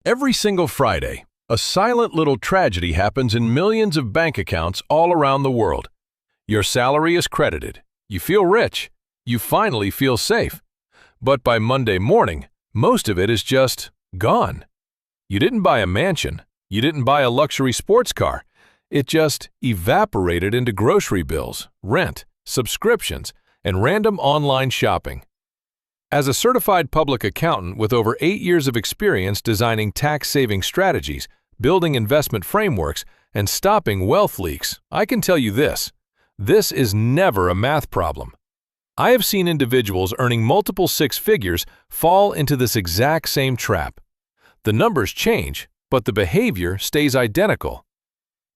Every single Friday, a silent little tragedy happens in millions of bank accounts all around the world. Your salary is credited. You feel rich. You finally feel safe. But by Monday morning, most of it is just gone. You didn't buy a mansion. You didn't buy a luxury sports car. It just evaporated into grocery bills, rent, subscriptions, and random online shopping. As a certified public accountant with over 8 years of experience designing tax-saving strategies, building investment frameworks, and stopping wealth leaks, I can tell you this: this is never a math problem. I have seen individuals earning multiple six figures fall into this exact same trap. The numbers change, but the behavior stays identical.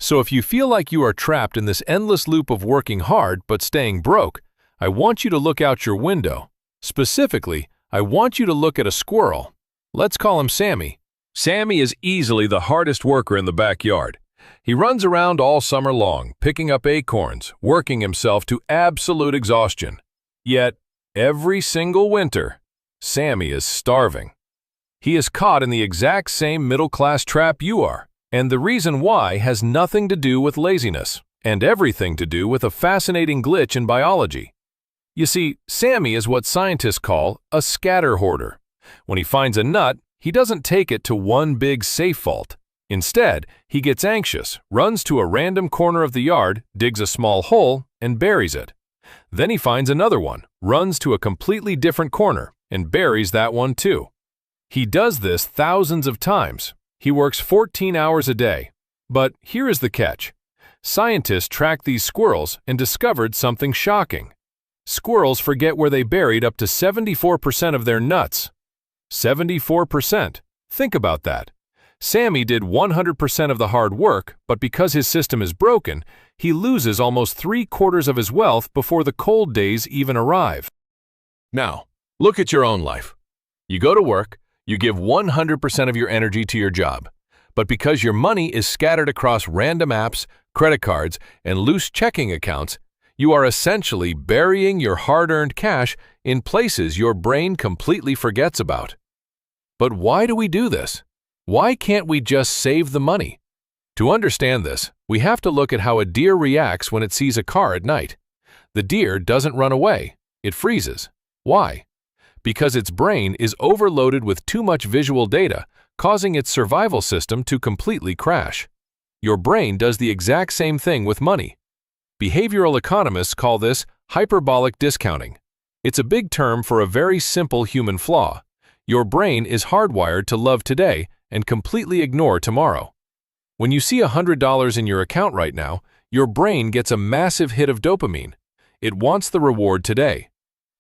So if you feel like you are trapped in this endless loop of working hard but staying broke, I want you to look out your window. Specifically, I want you to look at a squirrel. Let's call him Sammy. Sammy is easily the hardest worker in the backyard. He runs around all summer long, picking up acorns, working himself to absolute exhaustion. Yet, every single winter, Sammy is starving. He is caught in the exact same middle-class trap you are, and the reason why has nothing to do with laziness, and everything to do with a fascinating glitch in biology. You see, Sammy is what scientists call a scatter-hoarder. When he finds a nut, he doesn't take it to one big safe vault. Instead, he gets anxious, runs to a random corner of the yard, digs a small hole, and buries it. Then he finds another one, runs to a completely different corner, and buries that one too. He does this thousands of times. He works 14 hours a day. But here is the catch. Scientists tracked these squirrels and discovered something shocking. Squirrels forget where they buried up to 74% of their nuts. 74%. Think about that. Sammy did 100% of the hard work, but because his system is broken, he loses almost 3/4 of his wealth before the cold days even arrive. Now, look at your own life. You go to work, you give 100% of your energy to your job, but because your money is scattered across random apps, credit cards, and loose checking accounts, you are essentially burying your hard-earned cash in places your brain completely forgets about. But why do we do this? Why can't we just save the money? To understand this, we have to look at how a deer reacts when it sees a car at night. The deer doesn't run away, it freezes. Why? Because its brain is overloaded with too much visual data, causing its survival system to completely crash. Your brain does the exact same thing with money. Behavioral economists call this hyperbolic discounting. It's a big term for a very simple human flaw. Your brain is hardwired to love today and completely ignore tomorrow. When you see $100 in your account right now, your brain gets a massive hit of dopamine. It wants the reward today.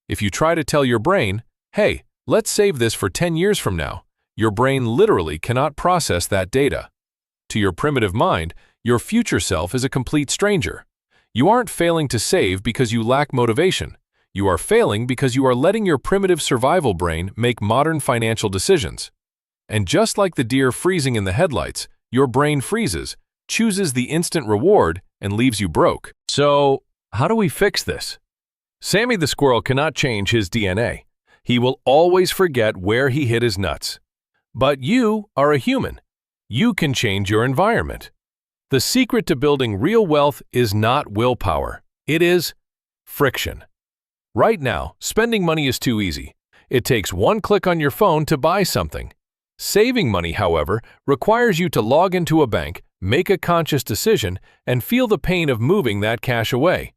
If you try to tell your brain, hey, let's save this for 10 years from now, your brain literally cannot process that data. To your primitive mind, your future self is a complete stranger. You aren't failing to save because you lack motivation. You are failing because you are letting your primitive survival brain make modern financial decisions. And just like the deer freezing in the headlights, your brain freezes, chooses the instant reward, and leaves you broke. So, how do we fix this? Sammy the squirrel cannot change his DNA. He will always forget where he hid his nuts. But you are a human. You can change your environment. The secret to building real wealth is not willpower. It is friction. Right now, spending money is too easy. It takes one click on your phone to buy something. Saving money, however, requires you to log into a bank, make a conscious decision, and feel the pain of moving that cash away.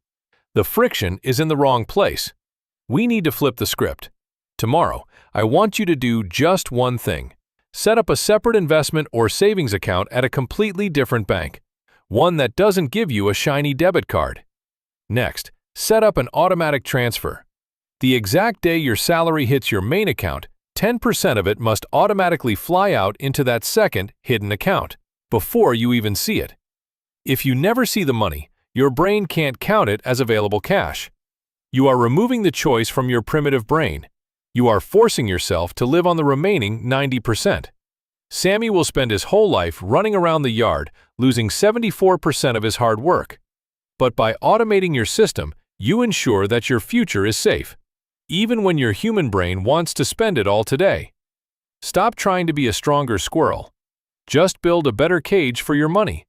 The friction is in the wrong place. We need to flip the script. Tomorrow, I want you to do just one thing. Set up a separate investment or savings account at a completely different bank, one that doesn't give you a shiny debit card. Next, set up an automatic transfer. The exact day your salary hits your main account, 10% of it must automatically fly out into that second hidden account, before you even see it. If you never see the money, your brain can't count it as available cash. You are removing the choice from your primitive brain. You are forcing yourself to live on the remaining 90%. Sammy will spend his whole life running around the yard, losing 74% of his hard work. But by automating your system, you ensure that your future is safe, even when your human brain wants to spend it all today. Stop trying to be a stronger squirrel. Just build a better cage for your money.